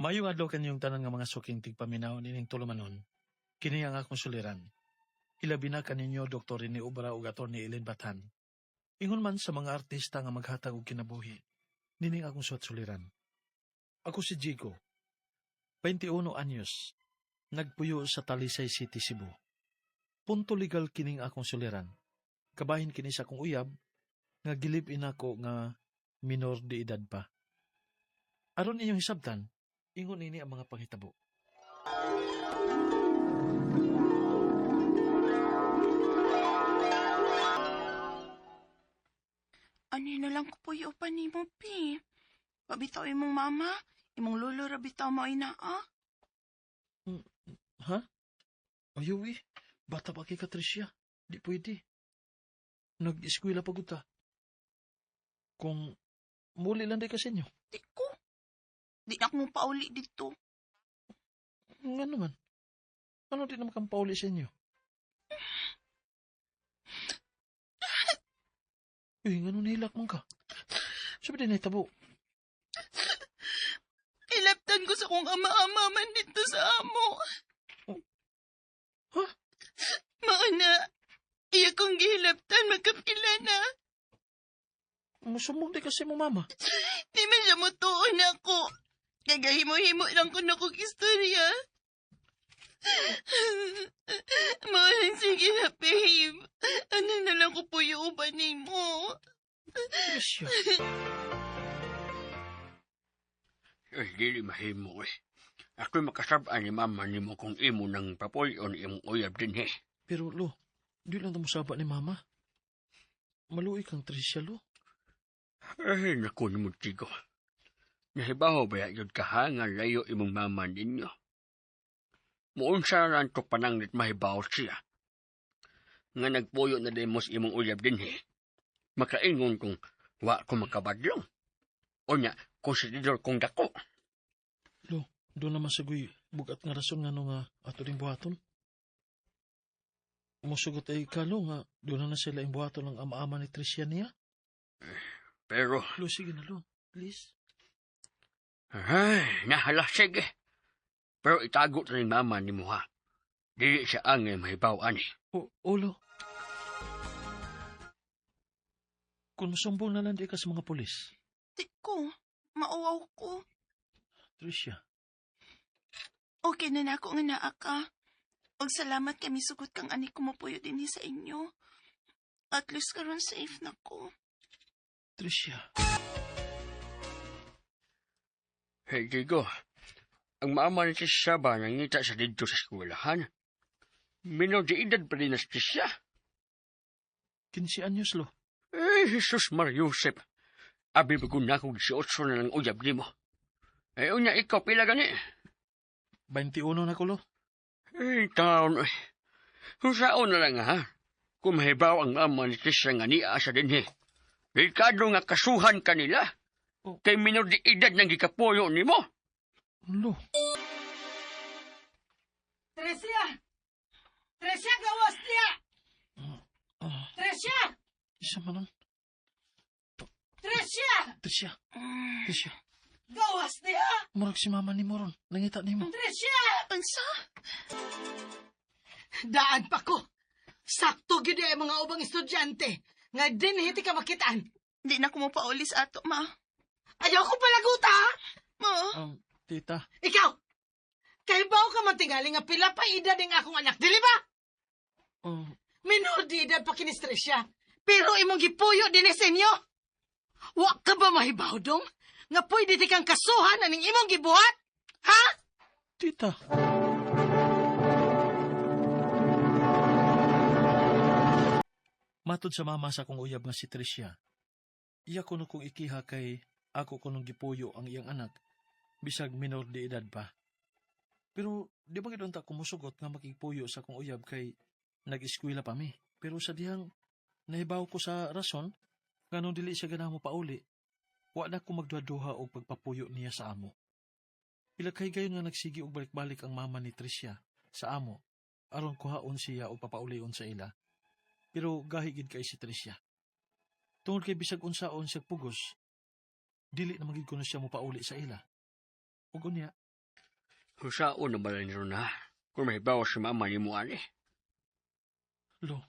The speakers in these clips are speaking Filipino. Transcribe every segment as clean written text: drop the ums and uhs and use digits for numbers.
Maayong adlaw kanyong tanan nga mga suking tigpaminaw nining tulumanon. Kini ang akong suliran. Ilabi na kaninyo Dr. Rene Ubra ug Atty. Ellen Batan. Ingon man sa mga artista nga maghatag og kinabuhi. Nining akong suliran. Ako si Jigo. 21 anyos. Nagpuyo sa Talisay City, Cebu. Punto legal kining akong suliran. Kabahin kini sa akong uyab nga gilib-in ako nga minor de edad pa. Aron inyong hisabtan, ingon ini ang mga panghitabo. Ano na lang ko po yung upan ni mo, Pi. Pabitaw imong mama, imong lolo rabitaw mo inaa. Ha? Ayaw bata pa kay Katricia. Di pwede. Nag-eskwela pa ta. Kung muli lang di ka sa inyo. Di ko. Di na akong pauli dito. Nga naman. Ano di naman kang pauli sa inyo? Nga nung nahilak mong ka. Sabi din ay tabo. Ilaptan ko sa kong ama-ama man dito sa amo. Ha? Mauna, iya kong gihilaptan magkapila na. Musumog di kasi mo mama. Di man siya mutuon ako. Nagahimo-himo lang ko na kong istorya. Mawalan sige na, babe. Ano na lang ko po yung ubanin mo. Katricia. Ay, dili mahimo eh. Ako'y makasabaan ni mama ni mo kung imo nang papuyon imong uyab din eh. Pero lo, di lang tamusaba ni mama. Maluwi kang Tricia lo. Ay, naku ni mo, Tigo. Nahibaho ba yun ka ha nga layo imong mama ninyo? Muunsa na ito pananglit mahibaho siya. Nga nagpuyo na demos imong uyab din eh. Makaingon kung wa ko makabadlong. O niya, konsididor kong dako. Lo, doon naman sagoy bugat nga rason nga no nga ato din buhaton. Musugot ay kalo nga doon na sila yung buhaton ng ama-ama ni Tricia niya. Pero, Lo, sige na lo. Please. ay, nahala, sige. Pero itago na ni mama ni mo ha. Dili siya angay mahibaw ani. Lo. Kung masumbong na lang di ka sa mga polis. Di ko. Mauwaw ko. Tricia. Okay na ako nga naa ka. Og salamat kami sugot kang ani ko mapuyo din sa inyo. At least karon safe na ko. Tricia. Hey, Diego. Ang mama ni Tricia ba nangita sa dito sa eskwelahan? Minor di edad pa rin na siya. 15 anyos lo. Eh, Jesus Mar Yosef. Abi bagun na kong 18 na lang uyab ni mo. Eh, unya ikaw pila gani. 21 na ko lo. Eh, taon eh. Kung saan na lang ha? Kung mahibaw ang mama ni Tricia nga niya sa dinhi. Delikado nga kasuhan kanila. Oh. Kay minor di edad nang gikapuyo ni mo. Lo. Tresia! Tresia, gawas niya! Tresia! Isa man nun. Tresia! Tricia. Tricia. Gawas niya! Murag si mama ni Moron. Nangita ni mo. Tresia! Unsa? Daan pa ko. Sakto gyud ay mga ubang estudyante. Nga din hiti ka makitaan. Di na ko mo pauli sa ato, ma. Ayaw ko palaguta, ha? Ma? Tita. Ikaw! Kahibaw ka man tingali nga pila pa edad ng akong anak, dili ba? Minor di edad pa kinis Tresia. Pero imong gipuyo din sa inyo. Wa ka ba mahibaw dong? Nga pwede di kang kasuhan aning imong gibuhat? Ha? Tita. Matod sa mama sa kong uyab nga si Tricia. Iya ko no kong ikiha kay ako ko nung gipuyo ang iyang anak. Bisag minor de edad pa. Pero di ba gidon ta kumusugot nga makipuyo sa kong uyab kay nag-eskwela pa mi. Pero sa dihang nahibaw ko sa rason nga nung dili siya ganamo pauli. Wa na ko magduha-duha og pagpapuyo niya sa amo. Ilakay gayon nga nagsigi og balik-balik ang mama ni Tricia sa amo aron kuhaon siya og papaulion sa ila. Pero gahigid kay si Tricia. Tungod kay bisag unsaon siya pugos, dili na magig kuno siya mo pauli sa ila. Ug unya, Kung saan na ba rin na, kung mahibaw si mama ni mo ani. Lo,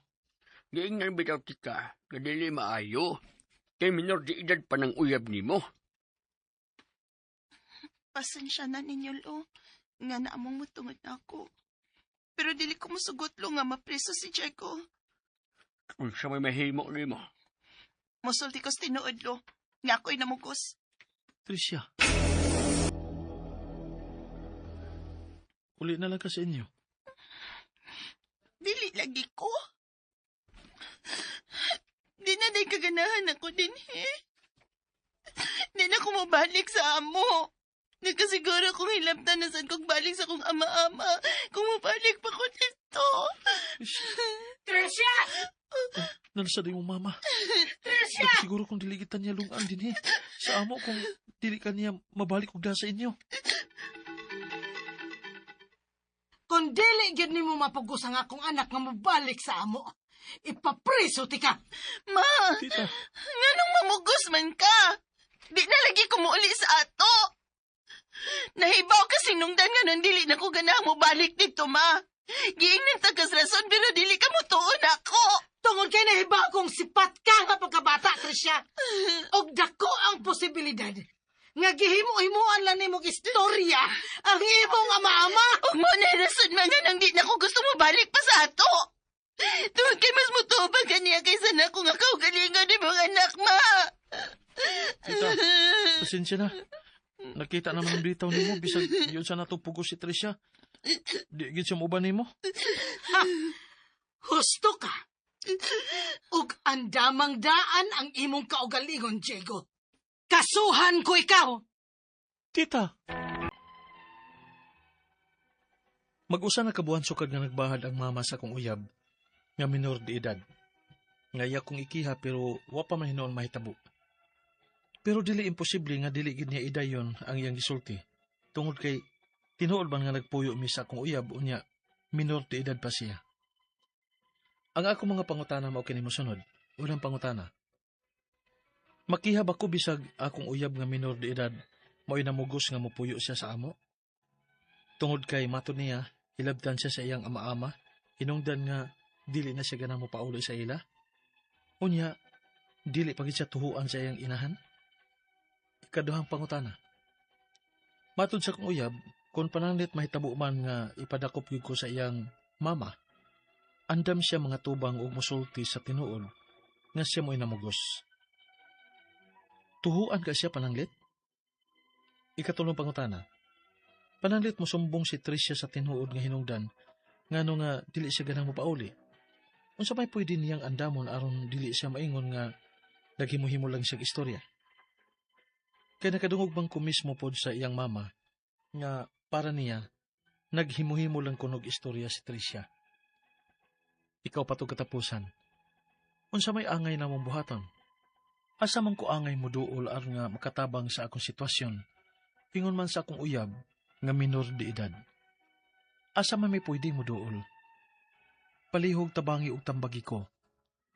Giingan bitaw tika, nga dili maayo. Kay minor di edad pa ng uyab ni mo. Pasensya na ninyo, Lo. Nga na among mutungod na ako. Pero dili ko musugot, Lo, nga mapreso si Diego. Kung siya may mahimo ni mo. Musulti ko sa tinuod, Lo. Nga ako'y namugos. Tricia. Uli na lang ka sa inyo. Dili lagi ko. Di na day kaganahan ako din, Di na ko mabalik sa amo. Nagkasiguro kong hilabtan na saan kong balik sa kong ama-ama. Kung mabalik pa ko dito. Tricia! Nalasa na yung mama. Tricia! Siguro kung diligitan niya lungan din sa amo kung dili ka niya mabalik og sa inyo. Kung dili gyud nimo mapugos ang akong anak nga mabalik sa amo, ipapriso ti ka. Ma, Tita, nga nung mamugos man ka. Di na lagi ko muuli sa ato. Nahibaw ka sinungdan nga nang dili na ko ganang mo balik dito, ma. Giingnan tagas rason pero dili ka mo tuon ako. Tungod kay nahibaw kong sipat ka nga pagkabata, Tricia. Og dako ang posibilidad nga gihimo-himuan lang nimong istorya ang imong ama-ama. Ug mo na rason mga nang di na ko gusto mo balik pa sa ato. Tungod kay mas mutubag ka niya kaysa na ko nga kaugalingon ni mga anak, ma. Tita, pasensya na. Nakita naman ang bitaw ni mo, bisag yun sa natupugos si Tricia. Di gid siya uban ni mo. Husto ka. Ug andamang daan ang imong kaugalingon, Diego. Kasuhan ko ikaw. Tita! Mag-usa na kabuhan sukad nga nagbahad ang mama sa kong uyab, nga minor de edad. Ngaya kong ikiha pero wa pa man hinoon mahitabo. Pero dili imposible nga dili gid niya idayon ang iyang gisulti. Tungod kay tinuod man nga nagpuyo mi sa akong uyab unya minor de edad pa siya. Ang ako mga pangutana mao kini mosunod. Unang pangutana. Makihab ako bisag akong uyab nga minor de edad mao'y namugos nga mopuyo siya sa amo? Tungod kay matud niya hilabtan siya sa iyang ama-ama, hinungdan nga dili na siya ganang mopauli sa ila. Unya, dili pa gid siya tuhuan sa iyang inahan. Ikaduhang pangutana. Matud sa kong uyab, kung pananglit mahitabo man nga ipadakop gyud ko sa iyang mama, andam siya mga tubang ug musulti sa tinuod nga siya mo'y namugos. Tuhuan ka siya pananglit? Ikatulong pangutana. Pananglit mo sumbong si Tricia sa tinuod nga hinungdan ngano nga dili siya ganang mopauli. Unsa may pwede niyang andamon aron dili siya maingon nga naghimo-himo lang siyang istorya. Kaya nakadungog bang ko mismo pod sa iyang mama nga para niya naghimo-himo lang kunog istorya si Tricia. Ikaw patog katapusan. Unsa may angay namong buhaton? Asa man ko angay mo duol aron nga makatabang sa akong sitwasyon. Ingon man sa akong uyab nga minor de edad. Asa man may pwede mo duol? Palihog tabangi ug tambagi ko.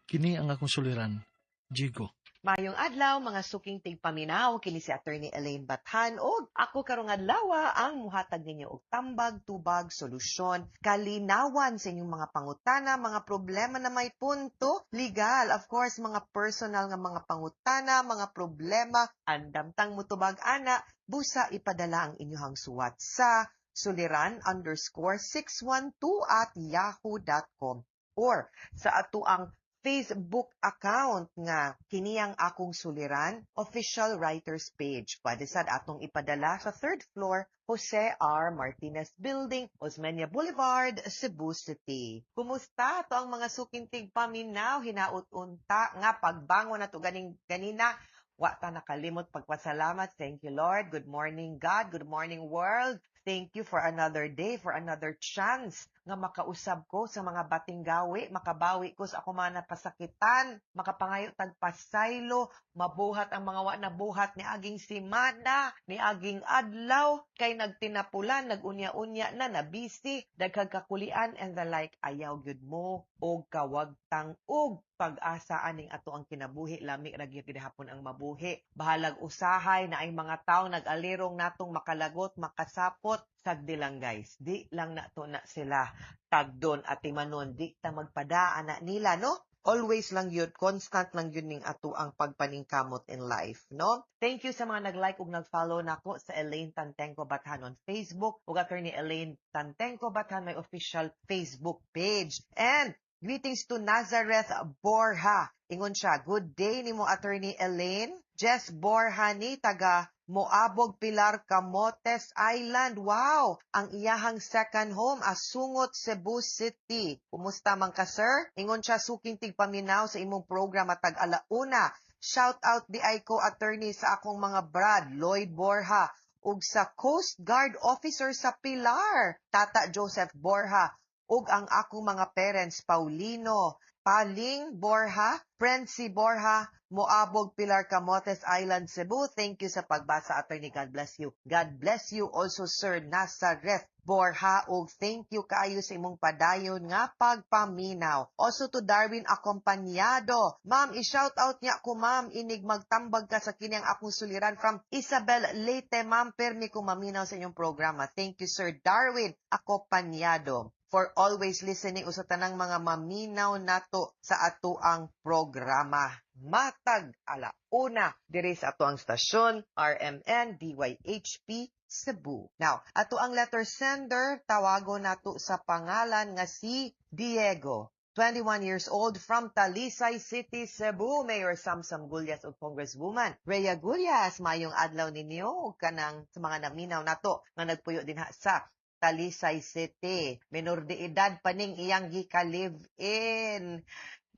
Kini ang akong suliran, Diego. Mayong adlaw, mga suking tigpaminaw, kini si Attorney Elaine Bathan, o ako karong adlaw ang muhatag ninyo og tambag, tubag, solusyon, kalinawan sa inyong mga pangutana, mga problema na may punto, legal, of course, mga personal nga mga pangutana, mga problema, andamtang mutubag ana, busa ipadala ang inyong suwat sa suliran_612@yahoo.com or sa ato ang Facebook account nga kiniyang akong suliran, official writers page. Pwede sad atong ipadala sa 3rd floor, Jose R. Martinez Building, Osmeña Boulevard, Cebu City. Kumusta to ang mga sukintig paminaw, hinaut-unta nga pagbangon na to ganina. Wa ta nakalimot pagpasalamat. Thank you, Lord. Good morning, God. Good morning, world. Thank you for another day, for another chance nga makausab ko sa mga bating gawi, makabawi ko sa ako mga napasakitan, makapangayo tagpasaylo, mabuhat ang mga wa nabuhat ni aging simana, ni aging adlaw, kay nagtinapulan, nagunya-unya na, nabisi, daghang kakulian and the like. Ayaw gyud mo og kawagtang og pag-asa aning ato ang kinabuhi, lami ra gyud gihapon ang mabuhi. Bahalag usahay na ay mga tawo nag-alirong natong makalagot, makasapot sapot sagdi lang guys. Di lang na to na sila tagdon at timanon. Di ta magpadaan na nila, no? Always lang yun, constant lang yun ning ato ang pagpaningkamot in life, no? Thank you sa mga nag-like ug nag-follow nako sa Elaine Tantengco Bathan on Facebook ug Attorney Elaine Tantengco Bathan may official Facebook page. And greetings to Nazareth Borja. Ingon siya, good day nimo Attorney Elaine. Jess Borja ni taga Moabog Pilar Camotes Island. Wow! Ang iyahang second home asungot Cebu City. Kumusta man ka, sir? Ingon siya suking tigpaminaw sa imong programa tag alauna. Shout out di ay ko attorney sa akong mga brad, Lloyd Borja, ug sa Coast Guard officer sa Pilar, Tata Joseph Borja, ug ang akong mga parents, Paulino, Paling Borja, Prensi Borja, Moabog, Pilar, Camotes Island, Cebu. Thank you sa pagbasa, attorney. God bless you. God bless you also, Sir Nazareth Borja. Og thank you kaayo sa imong padayon nga pagpaminaw. Also to Darwin Acompañado. Ma'am, i-shout out niya ko, ma'am. Inig magtambag ka sa kinyang akong suliran from Isabel Leyte. Ma'am, permi ko maminaw sa inyong programa. Thank you, Sir Darwin Acompañado, for always listening o sa tanang mga maminaw nato sa ato ang programa. Matag alauna diri sa ato ang stasyon, RMN DYHP Cebu. Now, ato ang letter sender, tawago nato sa pangalan nga si Diego. 21 years old from Talisay City, Cebu. Mayor Samsam Gulyas o Congresswoman Rhea Gulyas. Mayong adlaw ninyo o kanang sa mga naminaw nato nga nagpuyo din sa Talisay City. Menor de edad pa ning iyang gika-live-in.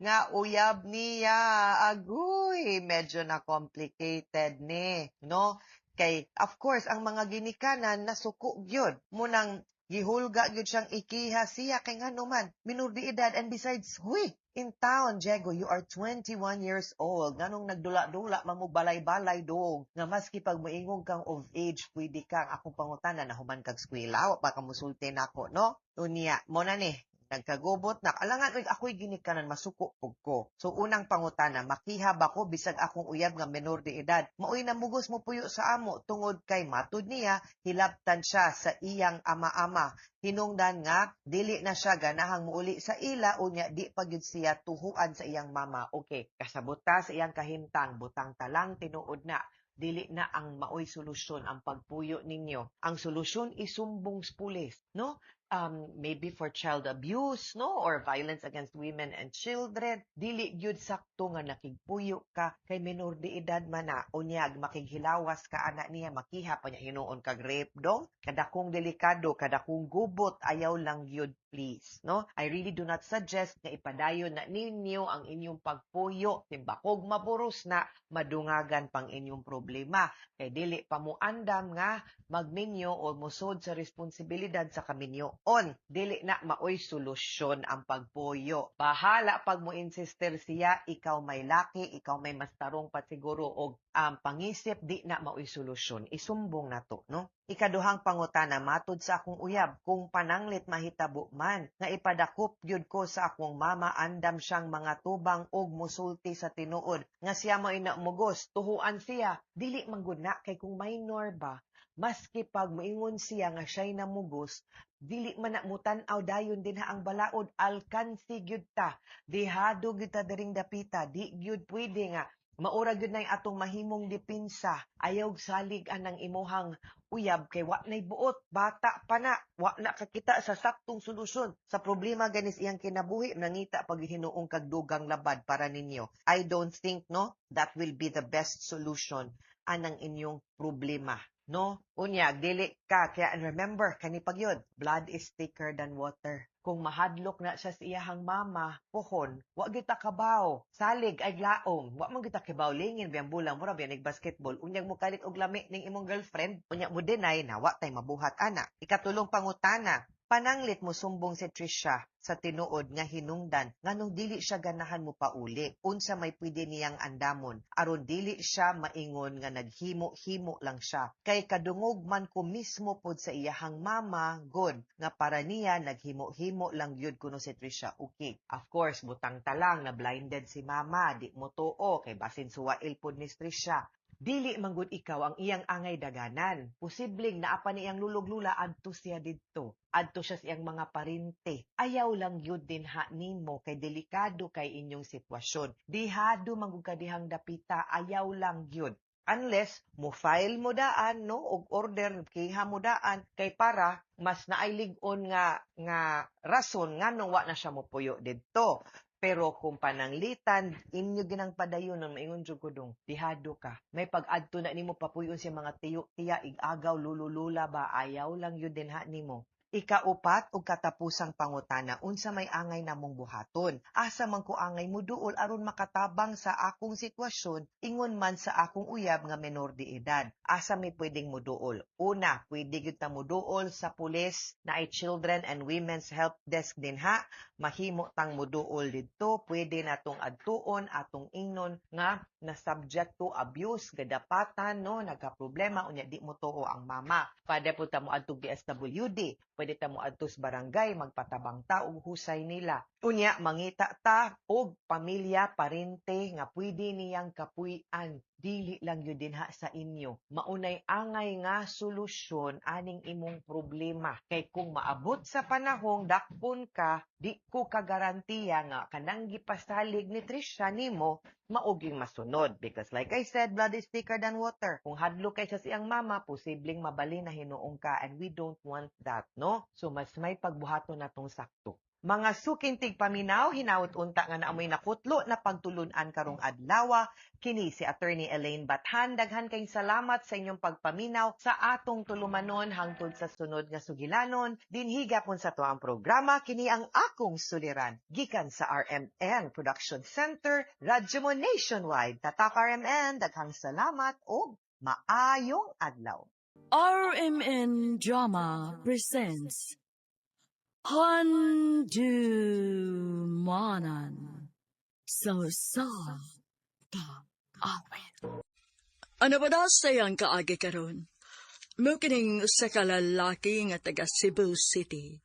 Nga uyab niya, agoy, medyo na complicated ni, no? Kay, of course, ang mga ginikanan nasuko gyud. Munang gihulga gyud siyang ikiha siya kay ngano man, minor de edad, and besides, huy, in town, Diego, you are 21 years old. Nganong nagdula-dula, mamugbalay-balay dong. Nga maski pag moingong kang of age, pwede kang akong pangutana na human kag skwela, baka musulti nako, no? Unya, mo na ni, nagkagubot na, alangan, ako'y ginikanan, masuko pug ko. So, unang pangutana, makihab ako, bisag akong uyab nga menor de edad. Maoy na mugos mo puyo sa amo, tungod kay matud niya, hilabtan siya sa iyang ama-ama. Hinungdan nga, dili na siya ganahang muuli sa ila, unya di pagyud siya tuhuan sa iyang mama. Okay, kasabuta sa iyang kahimtang, butang talang, tinuod na. Dili na ang maoy solusyon ang pagpuyo ninyo. Ang solusyon isumbong sa pulis, no? Maybe for child abuse, no? Or violence against women and children. Dili gyud sakto nga nakigpuyo ka kay menor de edad man na. Unyag, makighilawas ka anak niya, makiha pa niya hinuon kag rape dong. Kadakong delikado, kadakong gubot, ayaw lang gyud, please, no? I really do not suggest na ipadayon na ninyo ang inyong pagpuyo. Timbakog maburos na, madungagan pang inyong problema. Kay dili pa mo andam nga magminyo o musod sa responsibilidad sa kaminyo. Dili na maoy solusyon ang pagpuyo. Bahala pag mo insister siya, ikaw may laki, ikaw may mas tarong pa siguro og pangisip, di na maoy solusyon. Isumbong na to, no? Ikaduhang pangutana, matud sa akong uyab, kung pananglit mahitabo man, nga ipadakop gyud ko sa akong mama, andam siyang mga tubang og musulti sa tinuod, nga siya mo inamugos, tuhuan siya, dili manggod na, kay kung minor ba, maski pag moingon siya nga siya'y namugos, dili man na mutan-aw dayon din ha ang balaod, alkansi gyud ta, dihado gyud ta diring dapita, di gyud pwede nga, maura gyud na atong mahimong dipinsa, ayaw salig anang imuhang uyab, kay wa na'y buot, bata pa na, wa na kakita sa saktong solusyon, sa problema ganis iyang kinabuhi, nangita pag hinuong kagdugang labad para ninyo. I don't think, no, that will be the best solution anang inyong problema. No? Unya, dili ka. Kaya, and remember, kanipag yun, blood is thicker than water. Kung mahadlok na siya sa iyahang mama, pohon, wa kita kabaw, salig ay glaong, wa man kita kabaw, lingin, biyang bulang, mura biyang basketball, unyag mo kalit og lami ning imong girlfriend, unyag mo deny na wa tay mabuhat ana. Ikatulong pangutana, pananglit mo sumbong si Trisha sa tinuod nga hinungdan nganong dili siya ganahan mo pauli. Unsa may pwede niyang andamon aron dili siya maingon nga naghimo-himo lang siya. Kay kadungog man ko mismo pod sa iyahang mama, good, nga para niya naghimo-himo lang gyud kuno si Trisha. Okay. Of course, butang talang na blinded si mama, di mo tuo kay basin suwail pod ni Trisha. Dili manggod ikaw ang iyang angay daganan. Posibleng naapa niyang lulog-lula adto siya didto. Adto siya sa iyang mga parinte. Ayaw lang yun din ha nimo kay delikado kay inyong sitwasyon. Dihado manggod ka dihang dapita, ayaw lang yun. Unless mo file mo daan no og order kiha mo daan kay para mas naaylig-on nga rason nganong wa na siya mopuyo didto. Pero kung pananglitan, inyo ginang padayon ng maingon jud ko dong, dihado ka. May pag-adto na nimo papuyon sa mga tiyo-tiya, igagaw, lululula ba, ayaw lang yun din ha nimo. Ikaupat og katapusang pangutana, unsa may angay namong buhaton. Asa man ko angay mo duol aron makatabang sa akong sitwasyon, ingon man sa akong uyab nga menor de edad. Asa may pwedeng mo duol. Una, pwede gyud ta mo duol sa pulis na ay Children and Women's Help Desk din ha. Mahimo tang mo duol didto, pwede natong adtuon atong ingnon nga na subject to abuse, gadapatan no, nagka-problema unya di mo tuo ang mama. Pwede po ta mo adtong DSWD. Pwede ta mo adto sa barangay, magpatabang ta og husay nila. Unya, mangita ta og pamilya, parente nga pwede niyang kapuy-an. Dili lang yun din ha sa inyo. Maunay angay nga solusyon aning imong problema. Kay kung maabot sa panahong dakpon ka, di ko kagarantiya nga kanang gipasalig ni Trisha nimo mauging masunod. Because like I said, blood is thicker than water. Kung hadlo kay sa siyang mama, posibleng mabali na hinuong ka and we don't want that, no? So mas may pagbuhaton natong sakto. Mga sukintig paminaw, hinawot unta nga naamoy nakutlo na pagtulunan karong adlawa, kini si Attorney Elaine Bathan. Daghan kayong salamat sa inyong pagpaminaw sa atong tulumanon hangtod sa sunod nga sugilanon. Dinhiga pon sa tuang programa, kini ang akong suliran. Gikan sa RMN Production Center, Radyo Mo Nationwide. Tatak RMN, daghang salamat o maayong adlaw. RMN Drama presents Handumanan sa awit. Ano ba daw sayang kaagi karon? Mukining sa kalalaki nga taga Cebu City.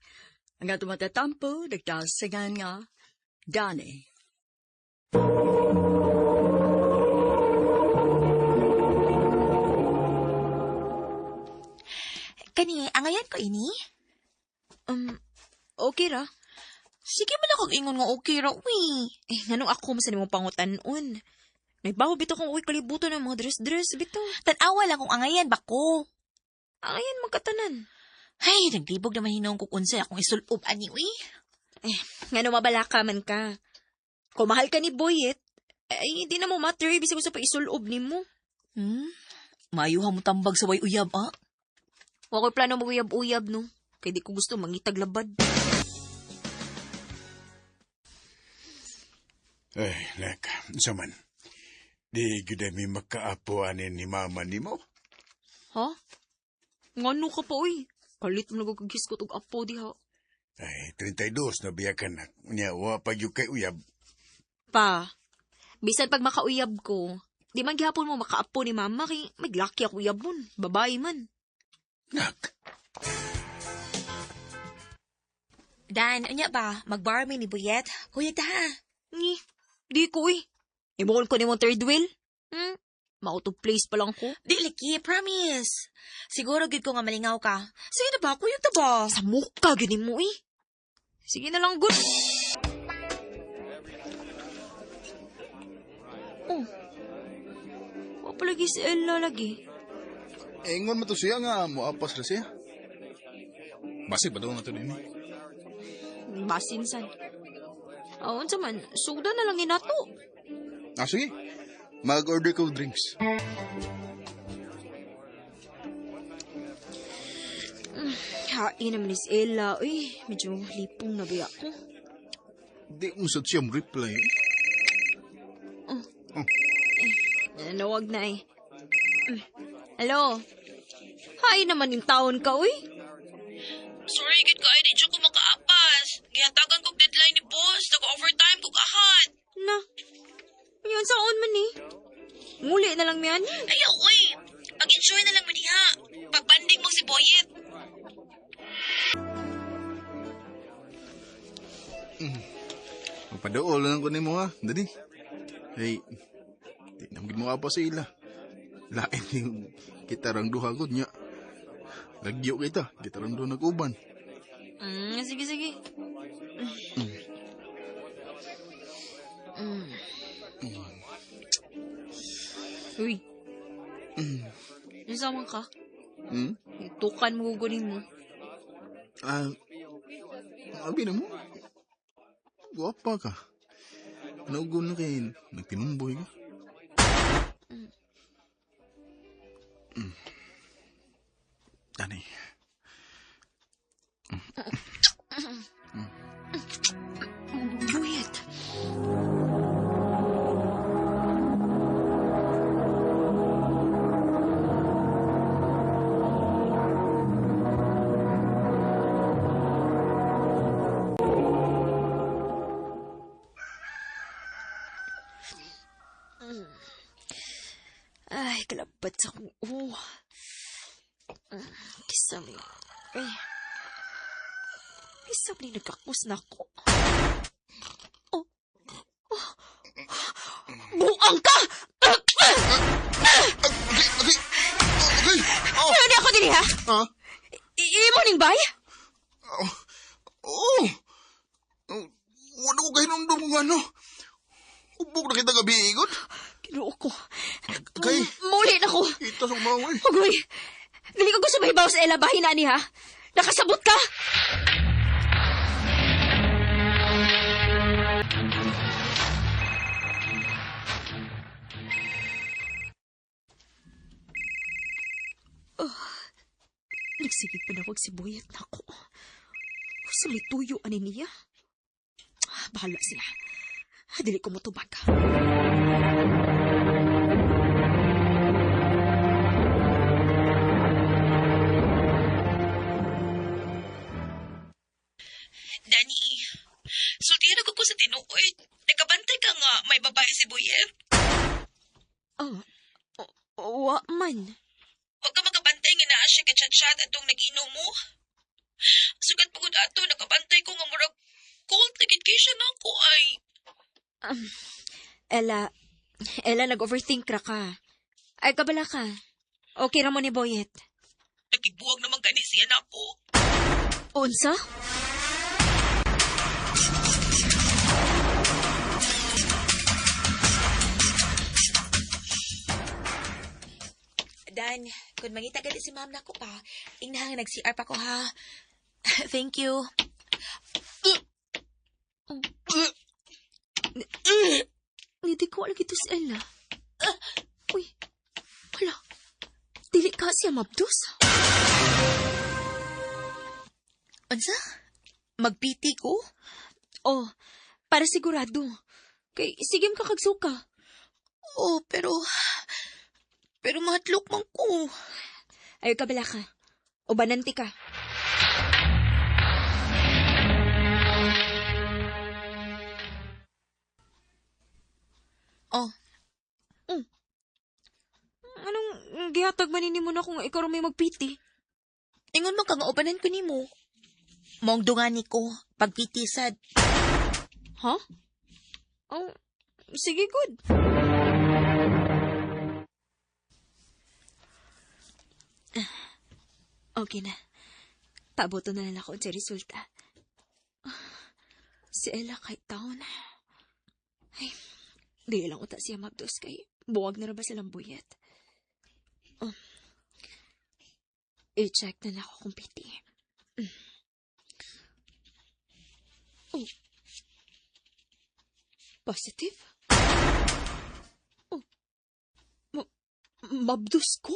Ang atong matatampo, nagdasingan nga, Dani. Kani, angayan ko ini? Okay ra. Sige man akong ingon nga okay ra, uy. Nganong ako man sa nimong pangutan-on. Nagbaho bito kong uwi kalibutan ng mga dress-dress bito. Tanawa lang kung angayan ba ko. Ayan magkatanan. Ay, naglibog na mahinong kukunsay akong isulob ani, uy. Ngano mabalaka man ka. Kung mahal ka ni Boyet, ay hindi na mo matter, bisig mo sa paisulob ni mo. Mayuha mo tambag sa way uyab, ah. Wako'y plano mag-uyab-uyab, no? Kaya di ko gusto mangitag labad. Ay, lek, saman. Di gud mi makaapo anin ni mama nimo. Ha? Ngano ka pa, uy? Kalit mo nagkagiskot og apo diha. Ay, 32 na biyakan na. Unya, wa pa gyud kay uyab. Pa, bisan pag makauyab ko, di man gihapon mo makaapo ni mama kay maglaki ako uyabon. Babae man. Nak, Dan, anya ba? Mag-bar ni Buyet? Kuya ta ha. Ni, di ko uy. Imukol ko ni mong third wheel. Mauto place pa lang ko. Di liki, promise. Siguro gid ko nga malingaw ka. Sige na ba? Kuya ta ba? Sa mukha gini mo uy. Sige na lang, good. Oh. Wa pa lagi si Ella lagi. Ingon mo to siya nga, muapas na siya. Basig ba daw na ito din eh? Masinsan. Unsa man, suda na lang inato. Sige. Mag-order ko drinks. Hain naman ni si Ella. Uy, medyo lipong na ba ako? Di mo sa siyang reply. Nawag na eh. Hello? Hain naman yung taon ka, uy. Sorry, gid ka. Di siya ko makaapas. Gihatagan kong deadline ni boss. Nag-overtime kong ahad. Na, yun saan man eh. Nguli na lang miyan. Ayaw, uy. Mag-enjoy na lang mo diha. Pagbanding mo si Boyet. Magpadool lang ko ni mo ha. Dali. Hey, di naman mo apa sa ila. Lain yung gitarang duha gud nya. Lagyo kita, gitarang duha nag-uban. Sige, sige. Uy. Nasama ka? Tukan mo gugunin mo. Abi na mo. Guwapa ka. Naugon na kay nagtinumboy ka. Tani. Buyet. Ay, kalabat sa kong Kisam ni. Ay. Kisam ni nagkakus na ako. Buang ka! Okay. Ano ako din ha? Ha? Imo ning bay? Oh. Wala ko kayo nung kung ano. Ubog na kita gabi ikot. Kinuo ko. Kay. Muli na ko. Ito sa umaway. Ugoy. Dili ko gusto mahibaw sa Ella bahin na ni ha? Nakasabot ka? Nagsigit pa na wag si Buyet na ako. Sumituyo ani niya. Bahala sila. Dili ko motubag. Dani, sultihan ako sa tinuod. Nagkabantay ka nga may babae si Buyet. Wa man. Huwag ka magkabantay nga naa siya kachat-chat atong nag-inom mo. Sugat pagod ato, nakabantay ko nga murag cold nagit kay siya na ako ay. Ella, nag-overthink ra ka. Ay, kabala ka. Okay ra mo ni Boyet. Nagtibuwag naman ka ni siya na ako. Unsa? Dan, kung mangita gali si ma'am na ko pa, inahang nag-CR pa ko ha. Thank you. Hindi ko lagi to si Ella. Uy, hala. Dili ka siya mabdos. Ansa? Magpiti ko? Oh, para sigurado. Kay, sige kakagsuka. Oh, pero mahatlok man ko. Ay, kabala ka. O bananti ka. Oh. Anong gihatag manini mo na kung ikaw rin may magpiti? Ingon mo ka nga ubanan ko ni mo. Mong dungani ko, pagpitisad. Ha? Oh, sige, good. Okay na. Paboto na lang ako sa resulta. Si Ella kahit taon. Ay, di lang uta siya magdos kay buwag na ba silang Buyet. I-check na lang ako kung piti. Oh. Positive? Oh. Mabdos ko?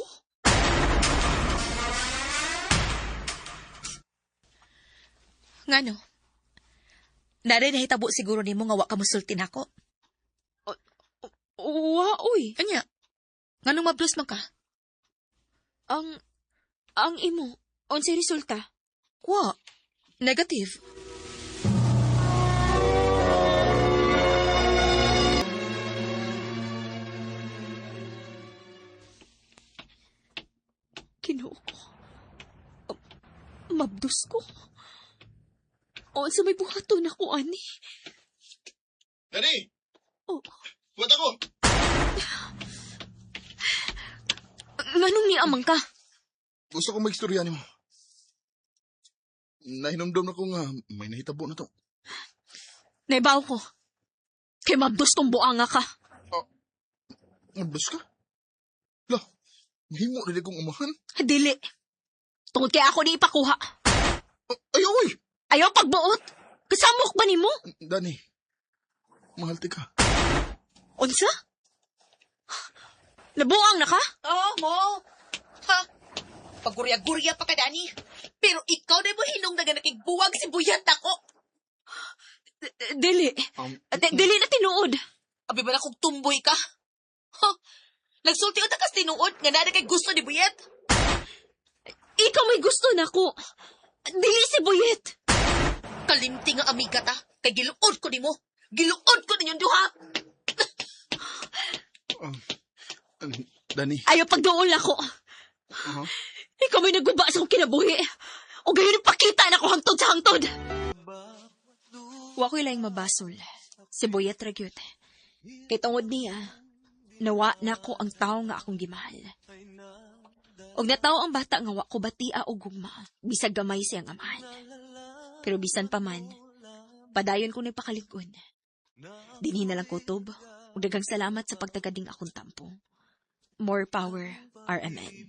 Ngano? Narin nahitabo siguro nimo nga wa ka musulti nako. Wa, uy. Anya? Nganong mablos man ka? Ang imo, unsay resulta? Wa. Negative. Kinuo ko. Mabdos ko. Unsa may buhaton ako, ani? Dani! Oh. Buat ako! Nganong ni amang ka? Gusto kong magstorya ni mo. Nahinumdum na ko nga may nahitabo na to. Naibaw ko. Kay mabdos tong buanga ka. Mabdos ka? Lah, mahimo rin kong umahan. Dili. Tungod kay ako ni ipakuha. Ayaw, oy! Ayaw pagbuot. Kasamok ba ni mo? Dani, mahal ti ka. Unsa? Nabuang na ka? Oo, mo. Ha? Pagurya-gurya pa ka, Dani. Pero ikaw na mo hinungdagan na kigbuwag si Buyat ako. Dili. Dili na tinuod. Abi ba na kong tumboy ka? Ha? Nagsulti o takas tinuod nga nada kay gusto ni Buyet? Ikaw may gusto na ko. Dili si Buyet. Kalimti nga amiga ta. Kay giluod ko ni mo. Giluod ko ninyong duha. Dani. Ayaw pagdoon ako. Ikaw may nagbuba sa kong kinabuhi. O gayon ipakita na ko hangtod sa hangtod. Wa ko ilang mabasol. Si Buyet ragyot. Kay tungod niya, nawa na ko ang tao nga akong gimahal. Og nataw ang bata nga wa ko batia og gugma, bisag gamay siyang amahan. Pero bisan pa man, padayon ko nagpakalig-on. Dinhi na lang kutob, ug daghang salamat sa pagtagading akong tampo. More power, RMN.